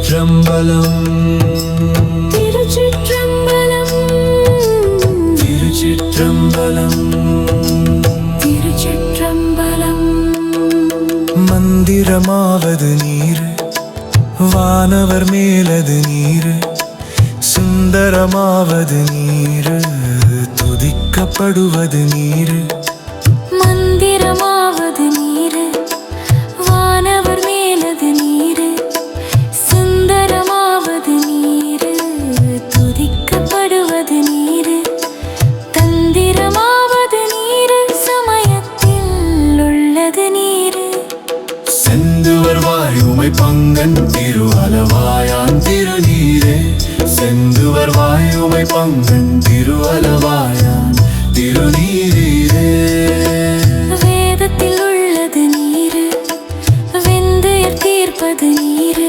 திருச்சிற்றம்பலம் திருச்சிற்றம்பலம் திருச்சிற்றம்பலம் திருச்சிற்றம்பலம். மந்திரமாவது நீர், வானவர் மேலது நீர், சுந்தரமாவது நீர், துதிக்கப்படுவது நீர். மந்திரமாவது நீர், வானவர் மேலது நீர், சுந்தரமாவது நீர், துதிக்கப்படுவது நீர். தந்திரமாவது நீர், சமயத்தில் உள்ளது நீர். செந்துவர் வாயுமை பங்கன் திருவலவாயான் திருநீரே. செந்துவர் வாயுமை பங்கன் திருவலவாயான் திருநீரே. வேதத்தில் உள்ளது நீர், வெந்து தீர்ப்பது நீர்,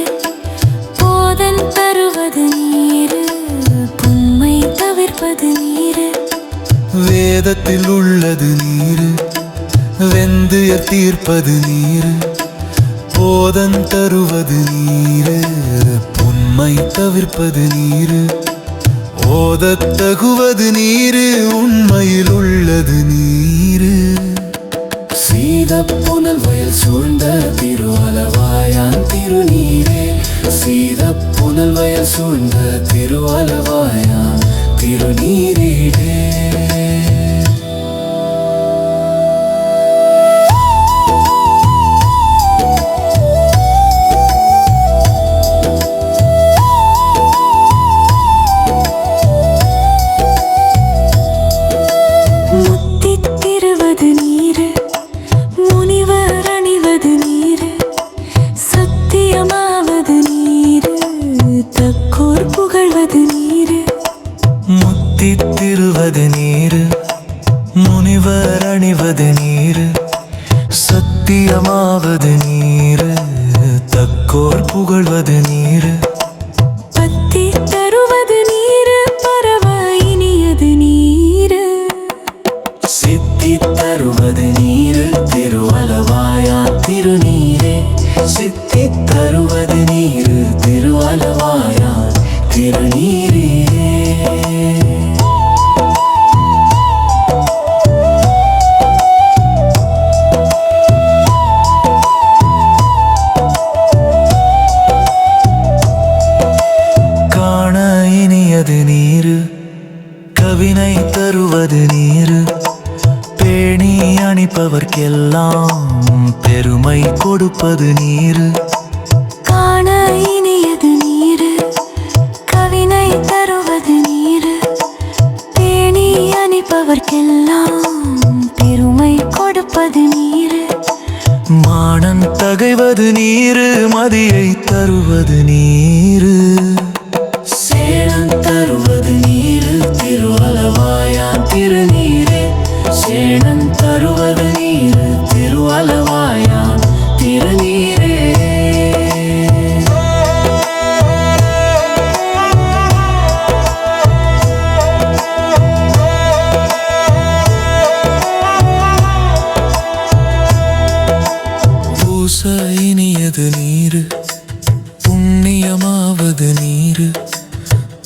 போதன் தருவது நீர், புண்மை தவிர்ப்பது நீர். வேதத்தில் உள்ளது நீர், வெந்து தீர்ப்பது நீர், போதன் தருவது நீர், புண்மை தவிர்ப்பது நீர். ஓதத் தகுவது நீர், உண்மையில் உள்ளது நீர். சீத புனல் வயல் சூழ்ந்த திருவலவாயான் திருநீரே. சீத புனல் வயல் சூழ்ந்த திருவலவாயான் திருநீரே. முத்தித்திருவது நீர், முனிவர் அணிவது நீர், சத்தியமாவது நீர், தக்கோர் புகழ்வது நீர். முத்தித்திருவது நீர், முனிவர் அணிவது நீர், சத்தியமாவது நீர், தக்கோர் புகழ்வது நீர். பத்தி தருவது நீர், பரவ இனியது நீர். சித்தி தருவது நீர், திருவலவாயான் திருநீரே. சித்தி தருவது நீர், திருவலவாயான் திருநீரே. காண இனியது நீர், கவினை தருவது நீர், பேணி அணிப்பவர்க்கெல்லாம் பெருமை கொடுப்பது நீர். காண இனியது நீர், கவினை தருவது நீர், பேணி அணிப்பவர்க்கெல்லாம் பெருமை கொடுப்பது நீர். மானன் தகைவது நீர், மதியை தருவது நீர். சேனன் தருவது நீர், திருவலவாயான் திருநீரே. சேனன் தருவது நீர், திருவலவாயான் திருநீரே. பூச இனியது நீர், புண்ணியமாவது நீர்,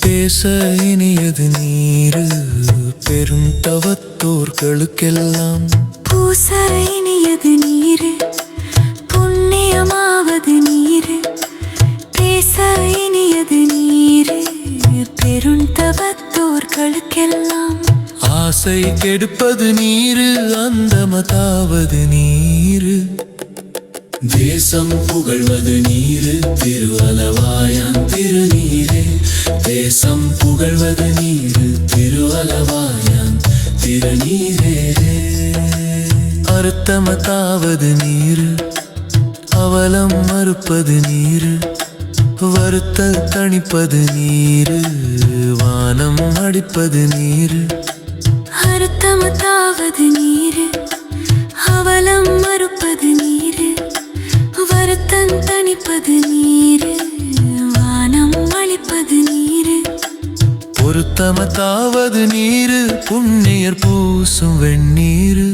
பேச இனியது நீர், பெரும் தவத்தோர்களுக்கெல்லாம். பூச இனியது நீர், புண்ணியமாவது நீர், பேச இனியது நீர், பெருந்தவத்தோர்களுக்கெல்லாம். ஆசை கெடுப்பது நீர், அந்தமதாவது நீர். தேசம் புகழ்வது நீர், திருவலவாயான் திருநீரே. தேசம் புகழ்வது நீர், திருவலவாயான் திருநீரே. அர்த்தமதாவது நீர், அவலம் மறுப்பது நீர், வருத்தல் தணிப்பது நீர், வானம் அடிப்பது நீர். அர்த்தமதாவது நீர், அவலம் மறுப்பது நீர், வருத்தம் தணிப்பது நீர், வானம் அளிப்பது நீர். பொருத்தமதாவது நீர், புண்ணியர் பூசும் வெண்ணீர்.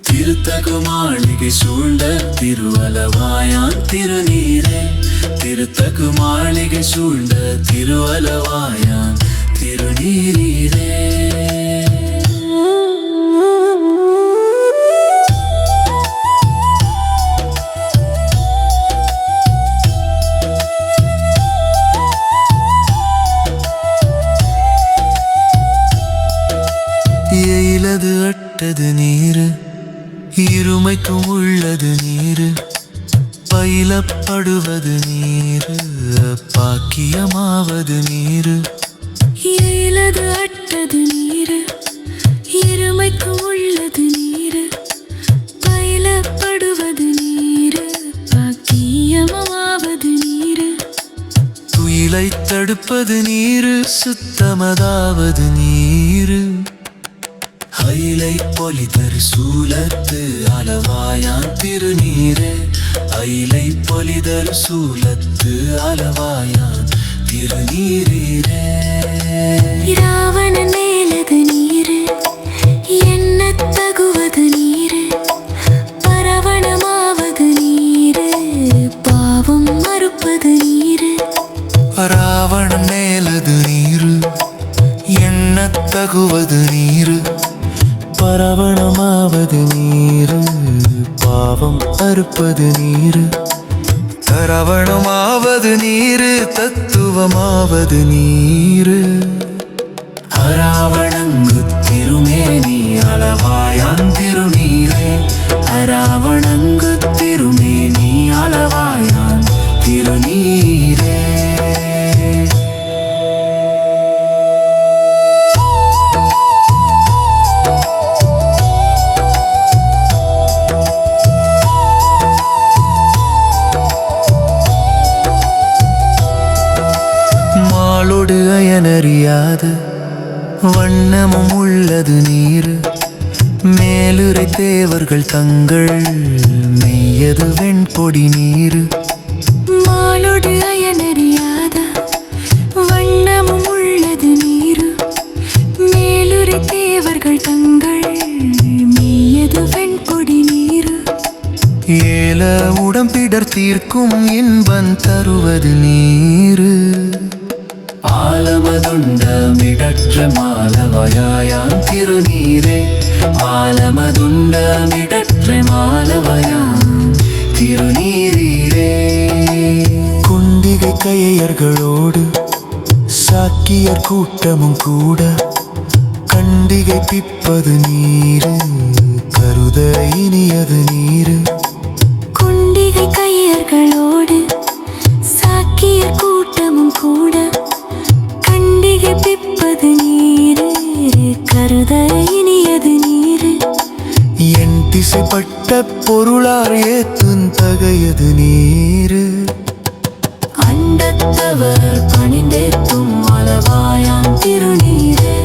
திருத்தகு மாளிகை சூழ்ந்த திருவலவாயான் திருநீரே. திருத்தகு மாளிகை சூழ்ந்த திருவலவாயான் திருநீரே. எயிலது அட்டது நீரு இருமைக்கும் உள்ளது நீரு பயிலப்படுவது நீரு பாக்கியமாவது நீரு. ஏலது அட்டது நீரு இருமைக்கு உள்ளது நீரு பயிலப்படுவது நீரு பாக்கியமாவது நீரு. துயிலை தடுப்பது நீரு சுத்தமதாவது நீரு அயிலை பொலிதரு சூலத்து அளவாயான் திருநீரே. அயிலை பொலிதரு சூலத்து அளவாயான் திருநீரே. இராவணன் மேலது நீரு எண்ணத் தகுவது நீரு பரவணமாவது நீரு பாவம் மறுப்பது நீரு. ராவணன் மேலது நீரு எண்ணத் தகுவது நீரு பரவணமாவது நீரு பாவம் அறுப்பது நீரு. தரவணமாவது நீரு தத்துவமாவது நீரு. அராவணங்கு திருமேனி அளவாயான் திருநீரே. அராவணங்கு திருமேனி அளவாயான் திருநீரே. மாளோடு அயனறியாத வண்ணமும் உள்ளது நீரு மேலுரை தேவர்கள் தங்கள் மெய்யது வெண்கொடி நீரு. மாளோடு அயனறியாத வண்ணமும் உள்ளது நீரு மேலுரை தேவர்கள் தங்கள் மெய்யது வெண்கொடி நீரு. ஏல உடம்பிடர் தீர்க்கும் இன்பம் தருவது நீரு. ஆலமதுண்ட மிடற்ற மாலவயாயான் திருநீரே. ஆலமதுண்ட மிடற்ற மாலவயான் திருநீரே. குண்டிகை கையர்களோடு சாக்கியர் கூட்டமும் கூட கண்டிகை பிப்பது நீரு கருத இனியது நீரு. குண்டிகை கையர்களோடு சாக்கியர் கூட்டமும் கூட கண்டிகை பிப்பது நீரு கருத இனியது நீரு. என் திசைப்பட்ட பொருளார் ஏத்துன் தகையது நீரு. அண்டத்தவர் பணிந்தேத்தும் அளவாயான் திருநீரே.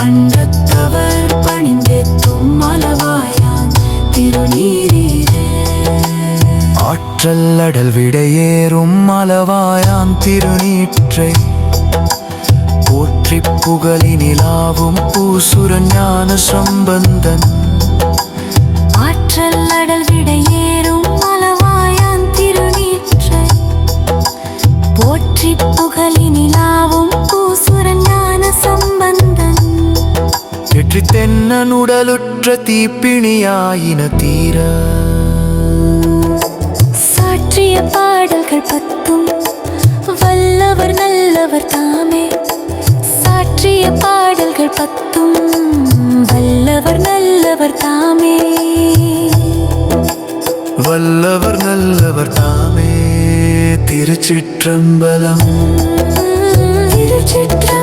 அண்டத்தவர் பணிந்தேத்தும் அளவாயான் திருநீரே. ஆற்றல் அடல் விடையேறும் அளவாயான் திருநீற்றை போற்றி புகழினிலாவும் பூசுரன் ஞான சம்பந்தன். ஆற்றல் அடல் விடையேறும் அளவாயான் திருநீற்றை போற்றி புகழினிலாவும் பூசுரன் ஞான சம்பந்தன். வெற்றி தென்னன் உடலுற்ற தீப்பிணியாயின தீர சாற்றிய பாடல்கள் பத்தும் வல்லவர் நல்லவர் தாமே. சாற்றிய பாடல்கள் பத்தும் வல்லவர் நல்லவர் தாமே. வல்லவர் நல்லவர் தாமே. திருச்சிற்றம்பலம். திருச்சிற்றம்பலம்.